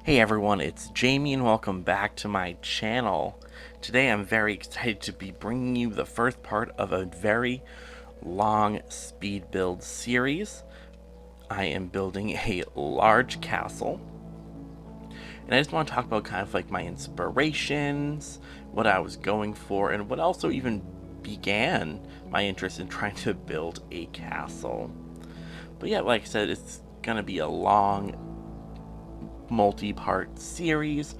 Hey everyone, it's Jamie and welcome back to my channel. Today I'm very excited to be bringing you the first part of a very long speed build series. I am building a large castle, and I just want to talk about kind of like my inspirations, what I was going for, and what also even began my interest in trying to build a castle. But yeah, like I said, it's gonna be a long multi-part series.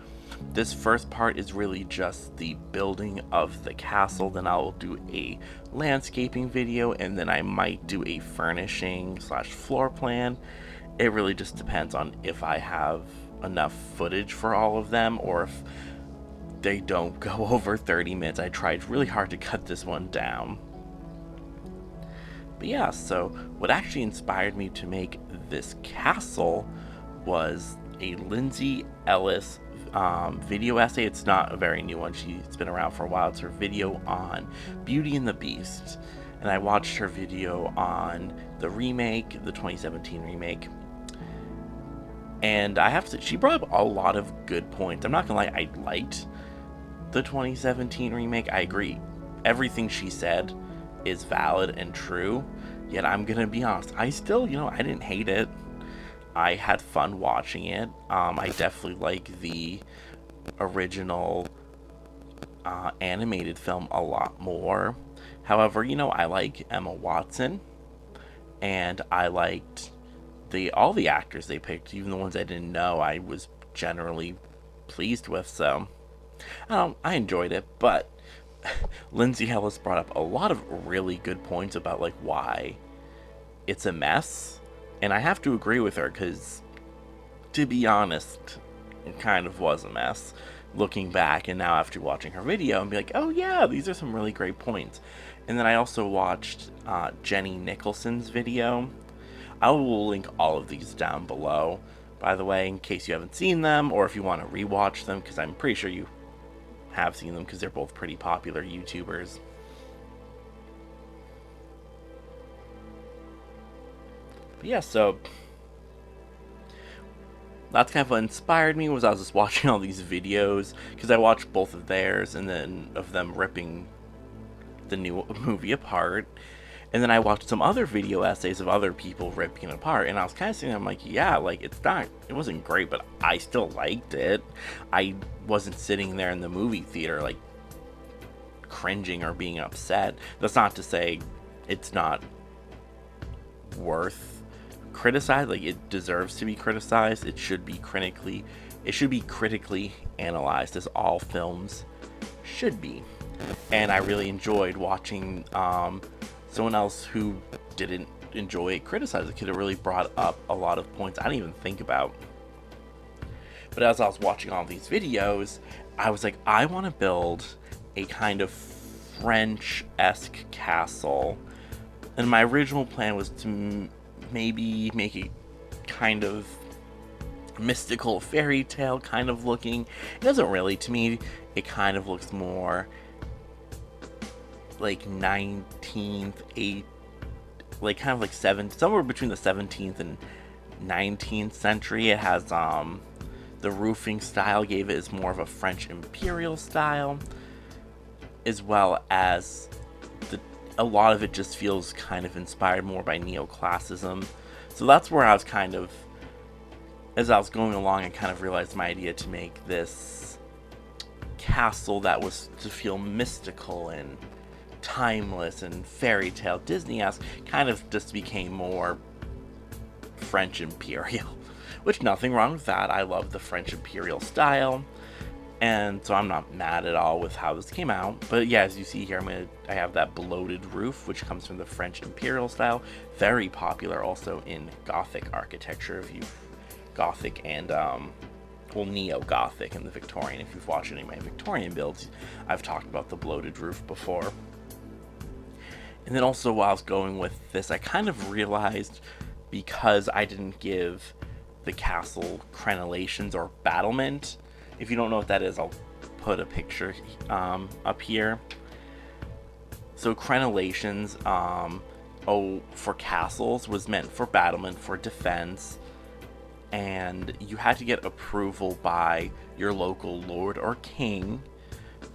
This first part is really just the building of the castle, then I'll do a landscaping video, and then I might do a furnishing slash floor plan. It really just depends on if I have enough footage for all of them or if they don't go over 30 minutes. I tried really hard to cut this one down. But yeah, so what actually inspired me to make this castle was a Lindsay Ellis video essay. It's not a very new one. She's been around for a while. It's her video on Beauty and the Beast. And I watched her video on the remake, the 2017 remake. And I have to, she brought up a lot of good points. I'm not gonna lie, I liked the 2017 remake. I agree. Everything she said is valid and true. Yet I'm gonna be honest, I still, I didn't hate it. I had fun watching it. I definitely like the original animated film a lot more. However, I like Emma Watson, and I liked all the actors they picked, even the ones I didn't know. I was generally pleased with, so I enjoyed it. But Lindsay Ellis brought up a lot of really good points about like why it's a mess. And I have to agree with her because, to be honest, it kind of was a mess. Looking back and now after watching her video and be like, oh yeah, these are some really great points. And then I also watched Jenny Nicholson's video. I will link all of these down below, by the way, in case you haven't seen them or if you want to rewatch them, because I'm pretty sure you have seen them because they're both pretty popular YouTubers. Yeah, so that's kind of what inspired me. Was I was just watching all these videos because I watched both of theirs and then of them ripping the new movie apart, and then I watched some other video essays of other people ripping it apart, and I was kind of saying, I'm like, yeah, like it wasn't great, but I still liked it. I wasn't sitting there in the movie theater like cringing or being upset. That's not to say it's not worth criticized. Like, it deserves to be criticized. It should be critically analyzed, as all films should be. And I really enjoyed watching someone else who didn't enjoy it criticize it, because it really brought up a lot of points I didn't even think about. But as I was watching all these videos, I was like, I want to build a kind of French-esque castle. And my original plan was to maybe make it kind of mystical fairy tale kind of looking. It doesn't really, to me, it kind of looks more like 19th, like kind of like somewhere between the 17th and 19th century. It has the roofing style gave it is more of a French imperial style, as well as a lot of it just feels kind of inspired more by neoclassicism. So that's where I was kind of, as I was going along, I kind of realized my idea to make this castle that was to feel mystical and timeless and fairy tale Disney-esque kind of just became more French imperial, which nothing wrong with that. I love the French imperial style. And so I'm not mad at all with how this came out. But yeah, as you see here, I have that bloated roof, which comes from the French imperial style. Very popular also in Gothic architecture. If you've Gothic and, Neo-Gothic and the Victorian. If you've watched any of my Victorian builds, I've talked about the bloated roof before. And then also while I was going with this, I kind of realized, because I didn't give the castle crenellations or battlement. If you don't know what that is, I'll put a picture up here. So crenellations, for castles was meant for battlement, for defense, and you had to get approval by your local lord or king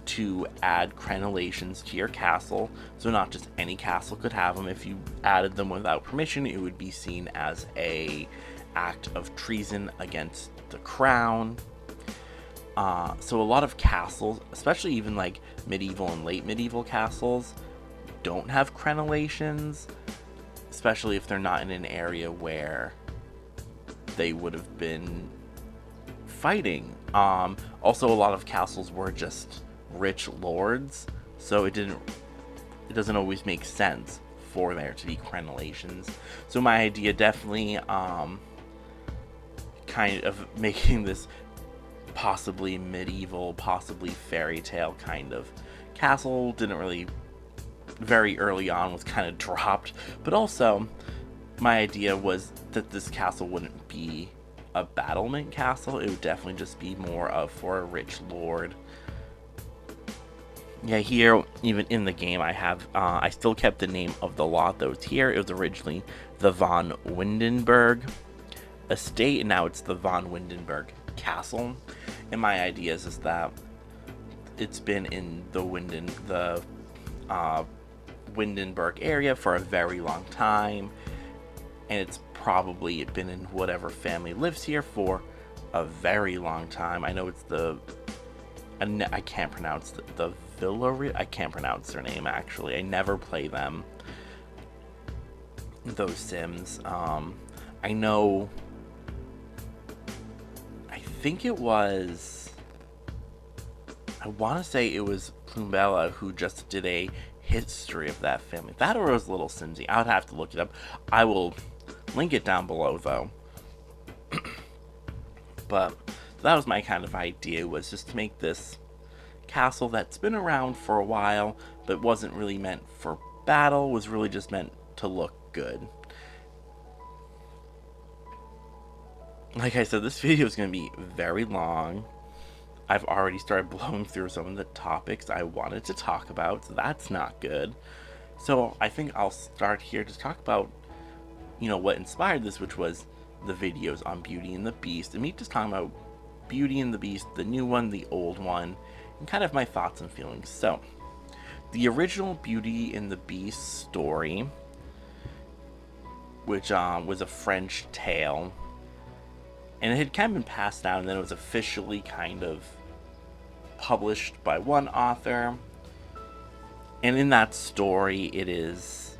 to add crenellations to your castle. So not just any castle could have them. If you added them without permission, it would be seen as a act of treason against the crown. So a lot of castles, especially even like medieval and late medieval castles, don't have crenellations, especially if they're not in an area where they would have been fighting. Also, a lot of castles were just rich lords, so it doesn't always make sense for there to be crenellations. So my idea definitely kind of making this possibly medieval, possibly fairy tale kind of castle didn't really, very early on, was kind of dropped. But also my idea was that this castle wouldn't be a battlement castle. It would definitely just be more of for a rich lord. Yeah, here, even in the game, I still kept the name of the lot that was here. It was originally the Von-Windenburg estate, and now it's the Von-Windenburg castle. And my idea is that it's been in the Windenburg area for a very long time, and it's probably been in whatever family lives here for a very long time. I know it's I can't pronounce the Villa. I can't pronounce their name, actually. I never play them, those Sims. I know, I want to say it was Plumbella who just did a history of that family. That or it was Little Simsy. I would have to look it up. I will link it down below, though. But that was my kind of idea, was just to make this castle that's been around for a while, but wasn't really meant for battle, was really just meant to look good. Like I said, this video is going to be very long. I've already started blowing through some of the topics I wanted to talk about, so that's not good. So I think I'll start here to talk about, what inspired this, which was the videos on Beauty and the Beast, and me just talking about Beauty and the Beast, the new one, the old one, and kind of my thoughts and feelings. So, the original Beauty and the Beast story, which was a French tale, and it had kind of been passed down, and then it was officially kind of published by one author. And in that story, it's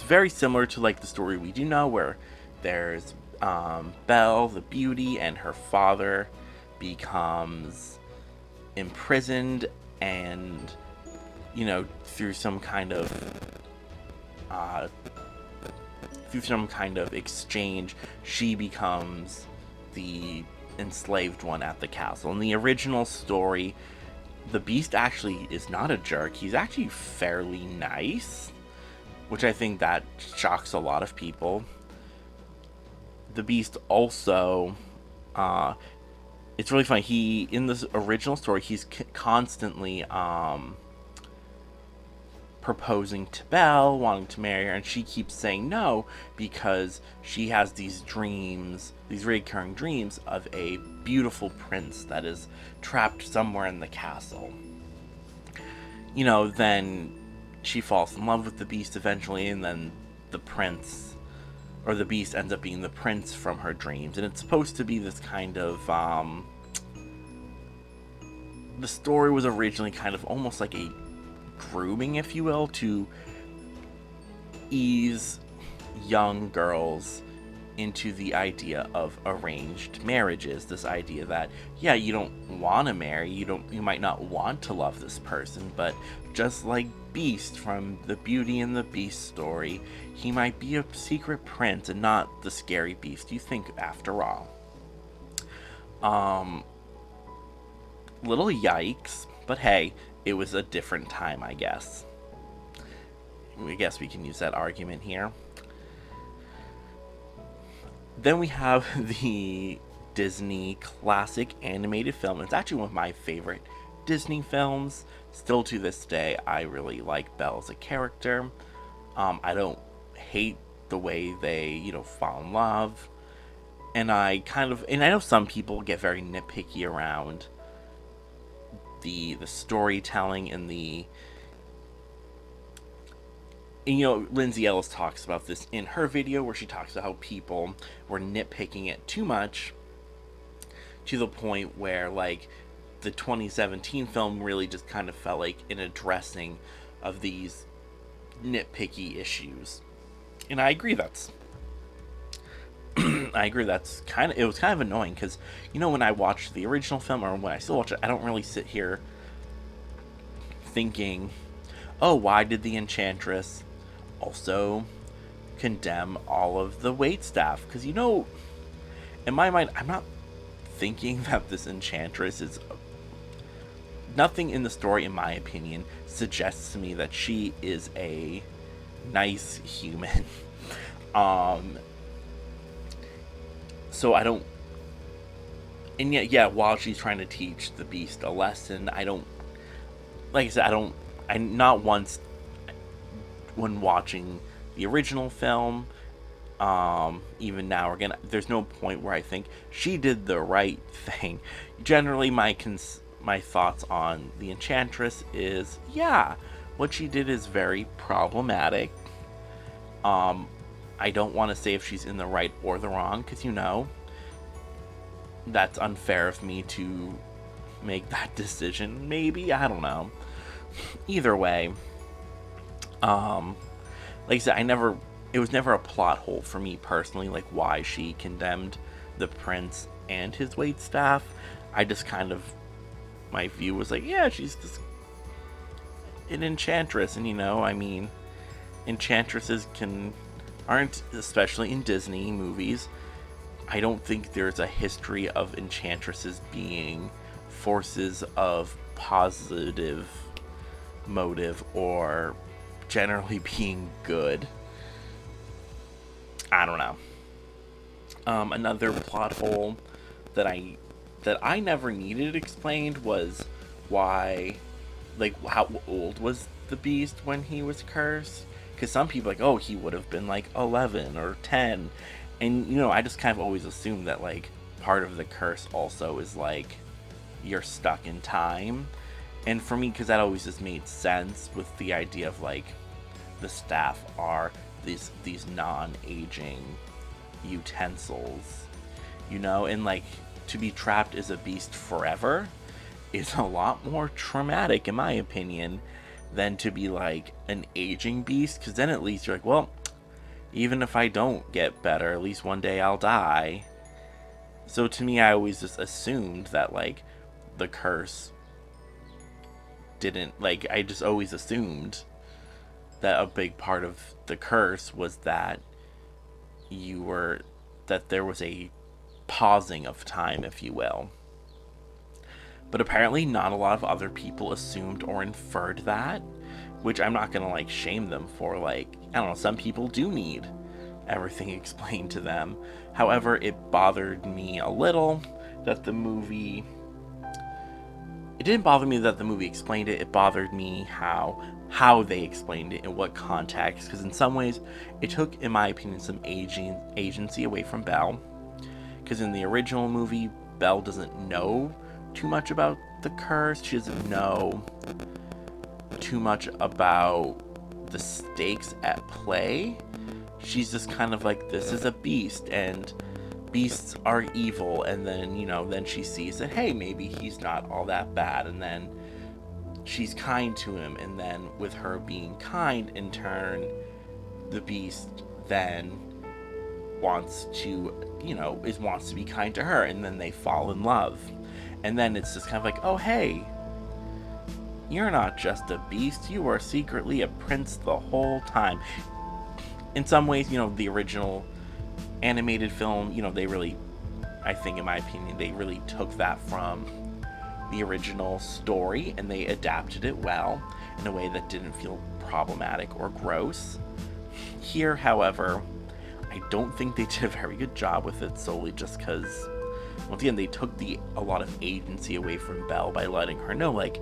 very similar to like the story we do know, where there's Belle, the beauty, and her father becomes imprisoned, and through some kind of exchange, she becomes the enslaved one at the castle. In the original story, the Beast actually is not a jerk. He's actually fairly nice, which I think that shocks a lot of people. The Beast also, it's really funny, in this original story, he's constantly proposing to Belle, wanting to marry her, and she keeps saying no because she has these dreams, these recurring dreams of a beautiful prince that is trapped somewhere in the castle. Then she falls in love with the Beast eventually, and then the prince, or the Beast, ends up being the prince from her dreams. And it's supposed to be this kind of, the story was originally kind of almost like a grooming, if you will, to ease young girls into the idea of arranged marriages. This idea that, yeah, you don't want to marry, you might not want to love this person, but just like Beast from the Beauty and the Beast story, he might be a secret prince and not the scary beast you think after all. Little yikes, but hey, it was a different time, I guess. I guess we can use that argument here. Then we have the Disney classic animated film. It's actually one of my favorite Disney films. Still to this day, I really like Belle as a character. I don't hate the way they, fall in love. And I know some people get very nitpicky around the storytelling and Lindsay Ellis talks about this in her video where she talks about how people were nitpicking it too much to the point where, like, the 2017 film really just kind of felt like an addressing of these nitpicky issues. And I agree that's it was kind of annoying because, when I watched the original film, or when I still watch it, I don't really sit here thinking, oh, why did the Enchantress also condemn all of the waitstaff? Because, in my mind, I'm not thinking that this Enchantress is... Nothing in the story, in my opinion, suggests to me that she is a nice human. So I don't... And yet, yeah, while she's trying to teach the Beast a lesson, I don't... Like I said, not once when watching the original film, even now, again, there's no point where I think she did the right thing. Generally, my thoughts on the Enchantress is, yeah, what she did is very problematic. I don't want to say if she's in the right or the wrong, because, that's unfair of me to make that decision. Maybe, I don't know. Either way, like I said, it was never a plot hole for me personally, like why she condemned the prince and his waitstaff. I just my view was like, yeah, she's just an enchantress, and enchantresses aren't, especially in Disney movies, I don't think there's a history of enchantresses being forces of positive motive or generally being good. I don't know. Another plot hole that I never needed explained was why, like, how old was the Beast when he was cursed? Because some people like, oh, he would have been like 11 or 10, and I just kind of always assumed that, like, part of the curse also is like you're stuck in time. And for me, because that always just made sense with the idea of, like, the staff are these non-aging utensils, and, like, to be trapped as a beast forever is a lot more traumatic, in my opinion, than to be, like, an aging beast, because then at least you're like, well, even if I don't get better, at least one day I'll die. So to me, I always just assumed that, like, the curse didn't, like, I just always assumed that a big part of the curse was that that there was a pausing of time, if you will. But apparently not a lot of other people assumed or inferred that, which I'm not gonna, like, shame them for. Like, I don't know, some people do need everything explained to them. However, it bothered me a little that the movie... It didn't bother me that the movie explained it. It bothered me how they explained it, in what context, because in some ways it took, in my opinion, some agency away from Belle. Because in the original movie, Belle doesn't know too much about the curse. She doesn't know too much about the stakes at play. She's just kind of like, this is a beast, and beasts are evil, and then, then she sees that, hey, maybe he's not all that bad, and then she's kind to him, and then with her being kind, in turn, the beast then wants to be kind to her, and then they fall in love. And then it's just kind of like, oh, hey, you're not just a beast, you are secretly a prince the whole time. In some ways, the original animated film, they really, I think, in my opinion, they really took that from the original story and they adapted it well in a way that didn't feel problematic or gross. Here, however, I don't think they did a very good job with it, solely just because, once again, they took a lot of agency away from Belle by letting her know, like,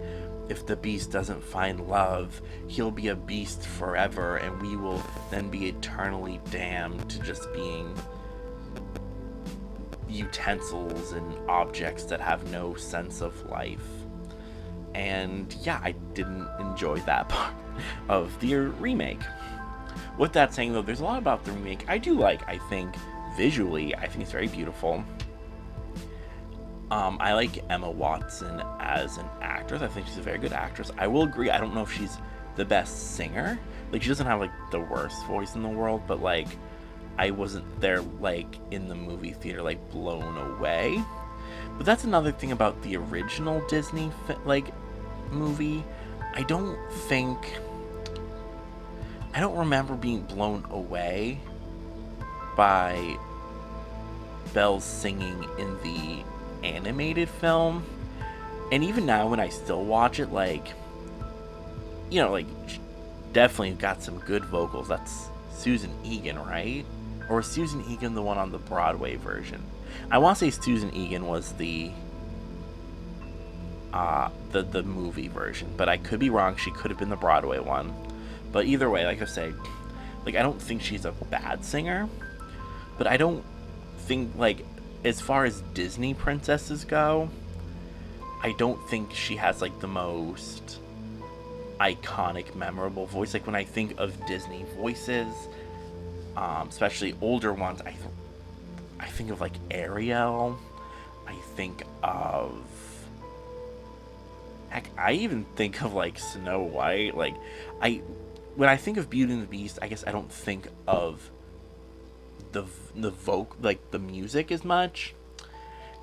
if the beast doesn't find love, he'll be a beast forever, and we will then be eternally damned to just being utensils and objects that have no sense of life. And yeah, I didn't enjoy that part of the remake. With that saying, though, there's a lot about the remake I do like. I think visually, I think it's very beautiful. I like Emma Watson as an actress. I think she's a very good actress. I will agree, I don't know if she's the best singer. Like, she doesn't have, like, the worst voice in the world, but, like, I wasn't there, like, in the movie theater, like, blown away. But that's another thing about the original Disney, movie. I don't remember being blown away by Belle's singing in the animated film. And even now, when I still watch it, like, you know, like, definitely got some good vocals. That's Susan Egan, right? Or is Susan Egan the one on the Broadway version? I want to say Susan Egan was the movie version, but I could be wrong. She could have been the Broadway one. But either way, like I say, like, I don't think she's a bad singer, but I don't think, like, as far as Disney princesses go, I don't think she has, like, the most iconic, memorable voice. Like, when I think of Disney voices, especially older ones, I think of, like, Ariel. I think of, heck, I even think of, like, Snow White. Like, when I think of Beauty and the Beast, I guess I don't think of the the music as much.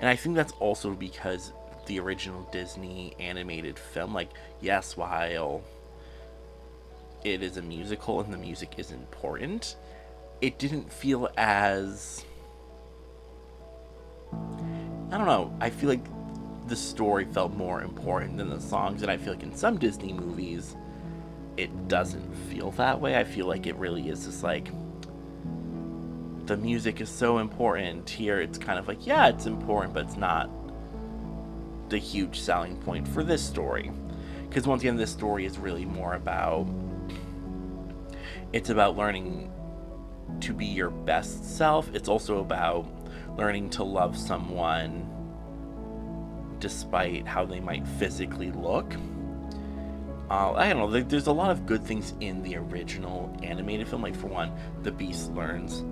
And I think that's also because the original Disney animated film, like, yes, while it is a musical and the music is important, it didn't feel as, I don't know, I feel like the story felt more important than the songs, and I feel like in some Disney movies it doesn't feel that way. I feel like it really is just like, the music is so important. Here it's kind of like, yeah, it's important, but it's not the huge selling point for this story. Because once again, this story is really more about, it's about learning to be your best self. It's also about learning to love someone despite how they might physically look. I don't know, there's a lot of good things in the original animated film. Like, for one, the Beast learns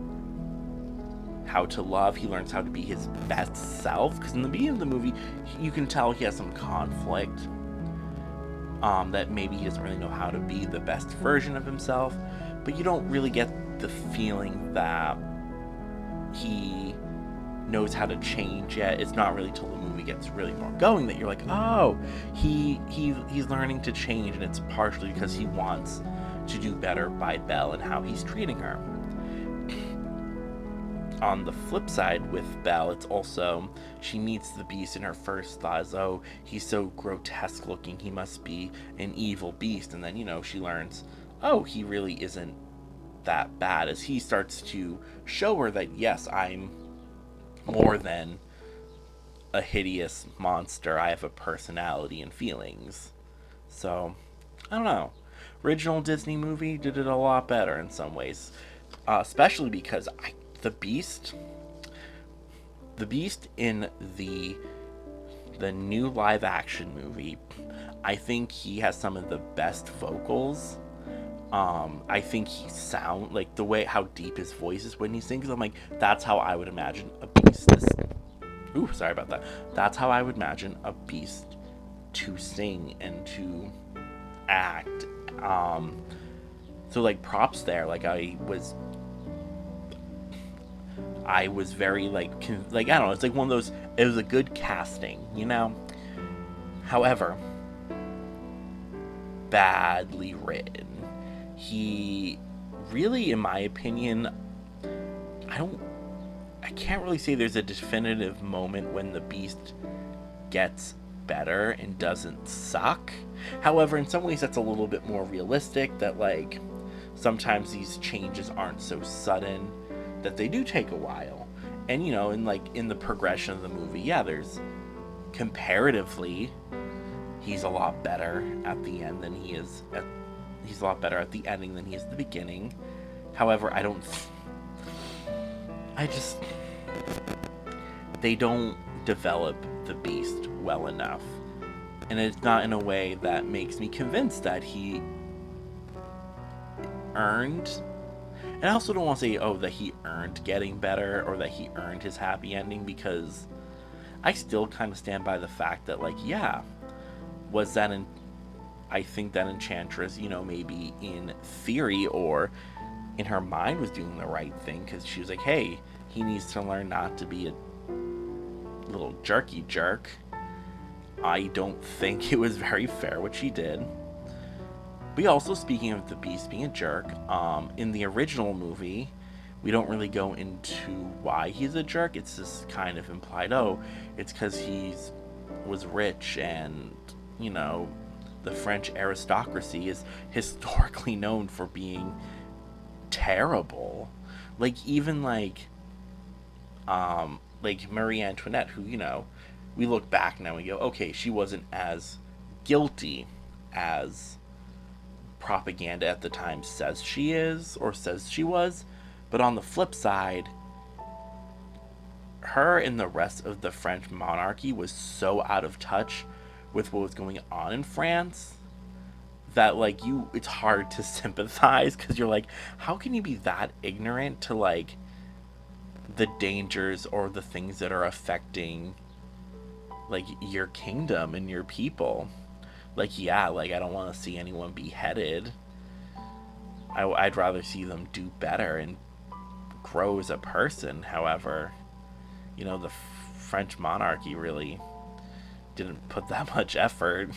how to love. He learns how to be his best self, because in the beginning of the movie, you can tell he has some conflict, that maybe he doesn't really know how to be the best version of himself, but you don't really get the feeling that he knows how to change yet. It's not really till the movie gets really more going that you're like, oh, he's learning to change, and it's partially because he wants to do better by Belle and how he's treating her. On the flip side with Belle, it's also, she meets the Beast, and her first thought is, oh, he's so grotesque looking, he must be an evil beast. And then, you know, she learns, oh, he really isn't that bad, as he starts to show her that, yes, I'm more than a hideous monster. I have a personality and feelings. So, I don't know. Original Disney movie did it a lot better in some ways. Especially because the Beast in the new live action movie, I think he has some of the best vocals. I think he sound like the way how deep his voice is when he sings. I'm like, that's how I would imagine a Beast. Ooh, sorry about that. That's how I would imagine a Beast to sing and to act. So, like, props there. Like, I was very, like, I don't know, it's like one of those, it was a good casting, you know? However, badly written. He really, in my opinion, I can't really say there's a definitive moment when the Beast gets better and doesn't suck. However, in some ways that's a little bit more realistic, that, like, sometimes these changes aren't so sudden, that they do take a while. And, you know, in the progression of the movie, yeah, there's, comparatively, he's a lot better at the end than he's a lot better at the ending than he is at the beginning. However, they don't develop the beast well enough. And it's not in a way that makes me convinced that he earned. And I also don't want to say, oh, that he earned getting better or that he earned his happy ending, because I still kind of stand by the fact that, like, yeah, was that I think that Enchantress, maybe in theory or in her mind was doing the right thing, because she was like, hey, he needs to learn not to be a little jerky jerk. I don't think it was very fair what she did. But also, speaking of the Beast being a jerk, in the original movie, we don't really go into why he's a jerk. It's just kind of implied, oh, it's because was rich, and, the French aristocracy is historically known for being terrible. Like, even like Marie Antoinette, who, we look back now and we go, okay, she wasn't as guilty as propaganda at the time says she is, or says she was. But on the flip side, her and the rest of the French monarchy was so out of touch with what was going on in France that, like, it's hard to sympathize, because you're like, how can you be that ignorant to, like, the dangers or the things that are affecting, like, your kingdom and your people? Like, yeah, like, I don't want to see anyone beheaded. I'd rather see them do better and grow as a person. However, the French monarchy really didn't put that much effort.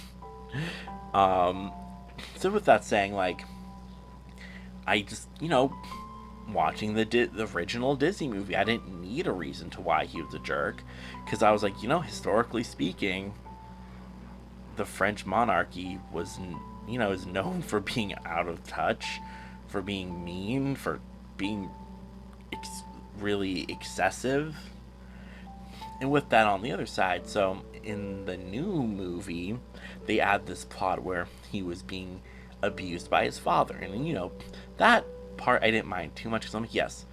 So with that saying, like, I just, watching the original Disney movie, I didn't need a reason to why he was a jerk, because I was like, historically speaking, the French monarchy was, is known for being out of touch, for being mean, for being really excessive. And with that on the other side, so in the new movie, they add this plot where he was being abused by his father. And, that part I didn't mind too much, because I'm like, yes,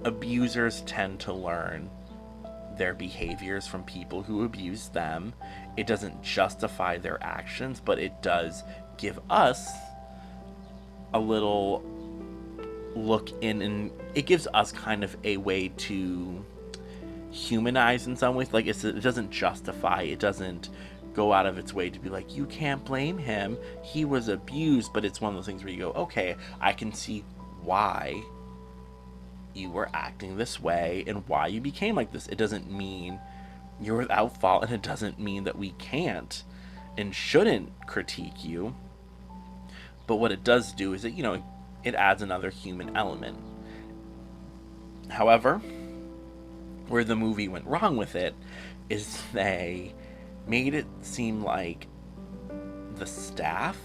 abusers tend to learn their behaviors from people who abuse them. It doesn't justify their actions, but it does give us a little look in, and it gives us kind of a way to humanize in some ways. Like, it doesn't justify, it doesn't go out of its way to be like, you can't blame him, he was abused. But it's one of those things where you go, okay, I can see why you were acting this way and why you became like this. It doesn't mean you're without fault, and it doesn't mean that we can't and shouldn't critique you. But what it does do is that, it adds another human element. However, where the movie went wrong with it is they made it seem like the staff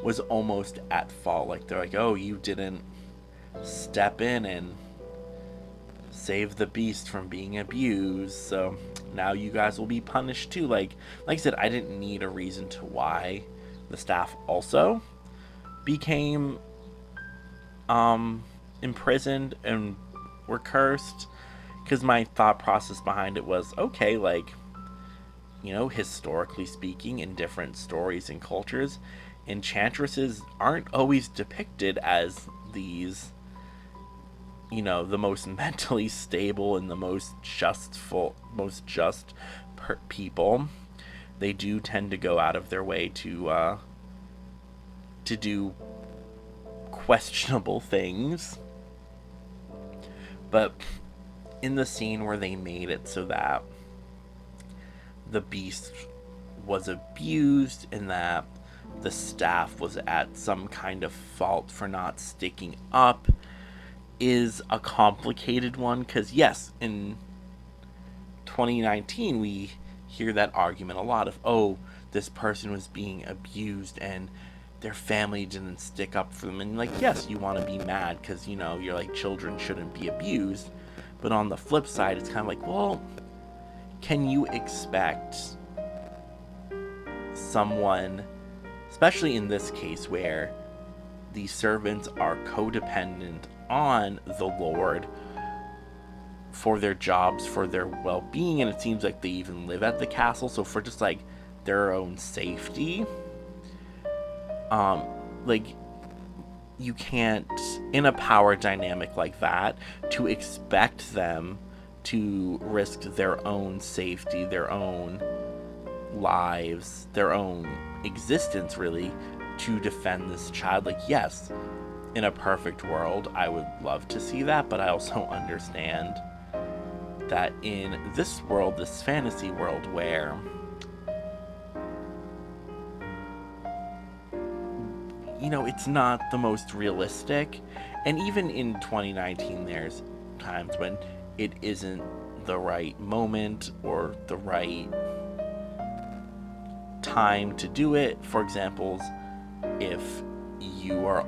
was almost at fault. Like, they're like, oh, you didn't step in and save the beast from being abused, so now you guys will be punished too. Like I said, I didn't need a reason to why the staff also became imprisoned and were cursed, because my thought process behind it was, okay, like, historically speaking, in different stories and cultures, enchantresses aren't always depicted as these, the most mentally stable and the most just people. They do tend to go out of their way to do questionable things. But in the scene where they made it so that the beast was abused and that the staff was at some kind of fault for not sticking up, is a complicated one, because yes, in 2019 we hear that argument a lot of, oh, this person was being abused and their family didn't stick up for them. And, like, yes, you want to be mad because, you're like, children shouldn't be abused. But on the flip side, it's kind of like, well, can you expect someone, especially in this case where the servants are codependent on the Lord, for their jobs, for their well-being, and it seems like they even live at the castle. So for just like their own safety, like you can't, in a power dynamic like that, to expect them to risk their own safety, their own lives, their own existence, really, to defend this child. Like, yes, in a perfect world, I would love to see that, but I also understand that in this world, this fantasy world, where it's not the most realistic. And even in 2019, there's times when it isn't the right moment or the right time to do it. For example, if you're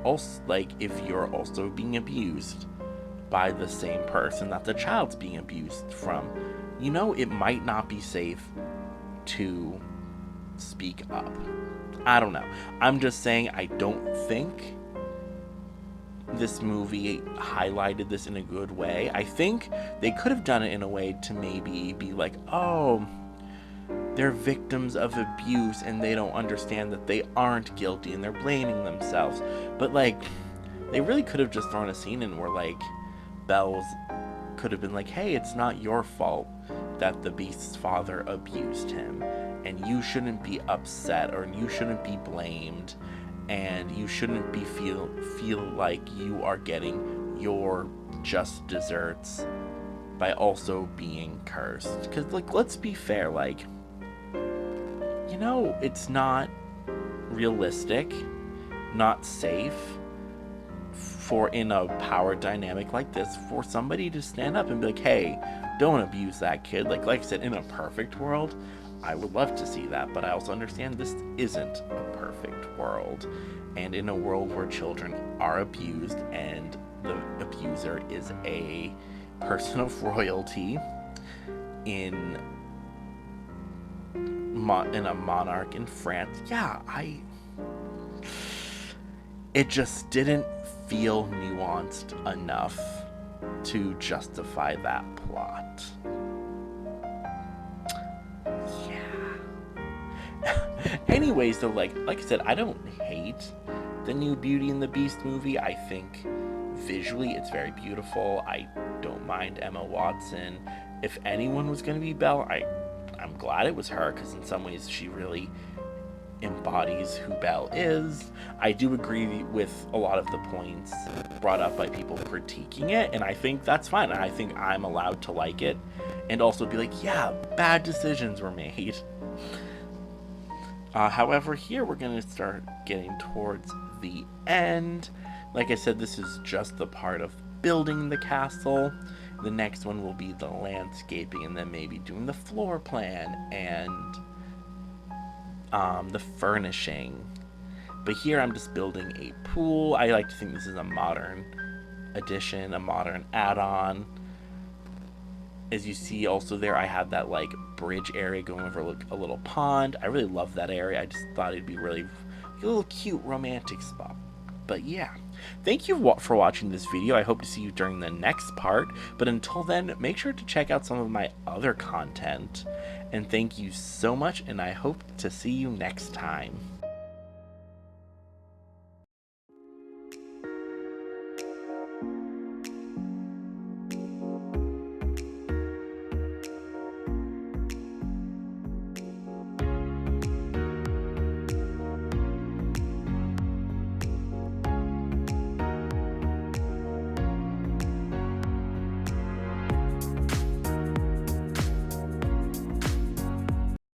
also being abused by the same person that the child's being abused from, it might not be safe to speak up. I don't know. I'm just saying, I don't think this movie highlighted this in a good way. I think they could have done it in a way to maybe be like, oh, they're victims of abuse and they don't understand that they aren't guilty and they're blaming themselves. But like, they really could have just thrown a scene in where like Belle's could have been like, hey, it's not your fault that the Beast's father abused him, and you shouldn't be upset, or you shouldn't be blamed, and you shouldn't be feel like you are getting your just desserts by also being cursed. Because like, let's be fair, like, it's not realistic, not safe for, in a power dynamic like this, for somebody to stand up and be like, hey, don't abuse that kid. Like I said, in a perfect world, I would love to see that, but I also understand this isn't a perfect world. And in a world where children are abused and the abuser is a person of royalty in a monarch in France, it just didn't feel nuanced enough to justify that plot. Anyways, though, like I said, I don't hate the new Beauty and the Beast movie. I think visually it's very beautiful. I don't mind Emma Watson. If anyone was going to be Belle, I'm glad it was her, because in some ways she really embodies who Belle is. I do agree with a lot of the points brought up by people critiquing it, and I think that's fine. I think I'm allowed to like it and also be like, yeah, bad decisions were made. However, here we're going to start getting towards the end. Like I said, this is just the part of building the castle. The next one will be the landscaping, and then maybe doing the floor plan and the furnishing. But here I'm just building a pool. I like to think this is a modern addition, a modern add-on. As you see also there, I have that like bridge area going over a little pond. I really love that area. I just thought it'd be really a little cute romantic spot. But yeah, thank you for watching this video. I hope to see you during the next part. But until then, make sure to check out some of my other content. And thank you so much, and I hope to see you next time.